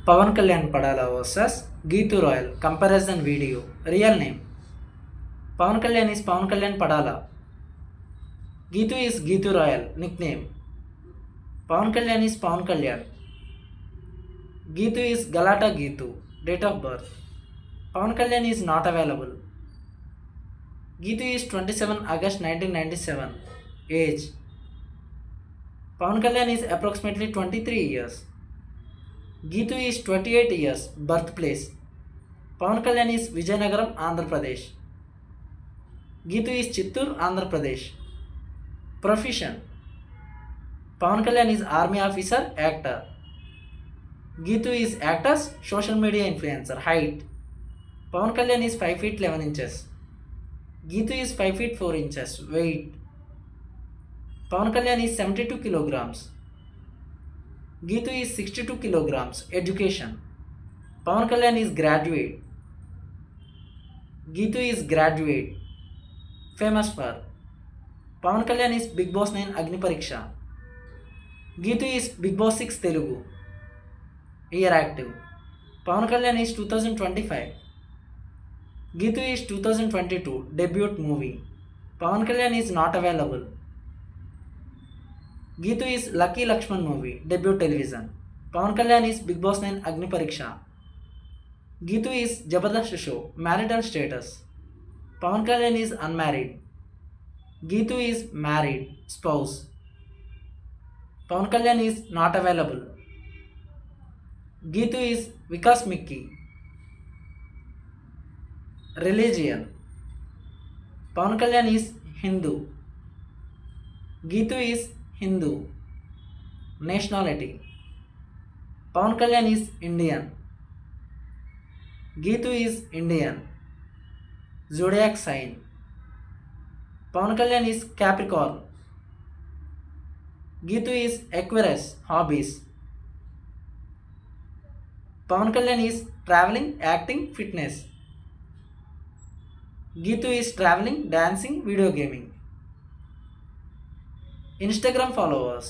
Pawan Kalyan Padala versus Geetu Royal comparison video. Real name: Pawan Kalyan is Pawan Kalyan Padala. Geetu is Geetu Royal. Nickname: Pawan Kalyan is Pawan Kalyan. Geetu is Galata Geetu. Date of birth: Pawan Kalyan is not available. Geetu is 27 August 1997. Age: Pawan Kalyan is approximately 23 years. Geetu is 28 years. Birthplace: Pawan Kalyan is Vijayanagaram, Andhra Pradesh. Geetu is Chittoor, Andhra Pradesh. Profession: Pawan Kalyan is army officer, actor. Geetu is actress, social media influencer. Height: Pawan Kalyan is 5 feet 11 inches. Geetu is 5 feet 4 inches. Weight: Pawan Kalyan is 72 kilograms. Geetu is 62 kilograms. Education: Pawan Kalyan is graduate. Geetu is graduate. Famous for: Pawan Kalyan is Bigg Boss 9 Agni Pariksha. Geetu is Bigg Boss 6 Telugu. Year active: Pawan Kalyan is 2025. Geetu is 2022 debut movie. Pawan Kalyan is not available. Geetu is Lucky Lakshman movie debut television. Pawan Kalyan is Bigg Boss 9 Agni Pariksha. Geetu is Jabardast Show marital status. Pawan Kalyan is unmarried. Geetu is married spouse. Pawan Kalyan is not available. Geetu is Vikas Mickey. Religion: Pawan Kalyan is Hindu. Geetu is Hindu. Nationality: Pawan Kalyan is Indian. Geetu is Indian. Zodiac sign: Pawan Kalyan is Capricorn. Geetu is Aquarius. Hobbies: Pawan Kalyan is traveling, acting, fitness. Geetu is traveling, dancing, video gaming. Instagram followers: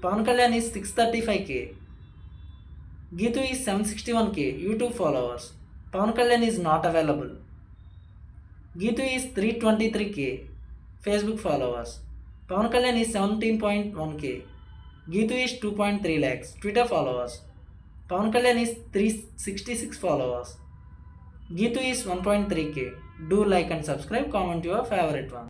Pawan Kalyan is 635k. Geetu is 761k. YouTube followers: Pawan Kalyan is not available. Geetu is 323k. Facebook followers: Pawan Kalyan is 17.1k. Geetu is 2.3 lakhs. Twitter followers: Pawan Kalyan is 366 followers. Geetu is 1.3k. Do like and subscribe. Comment your favorite one.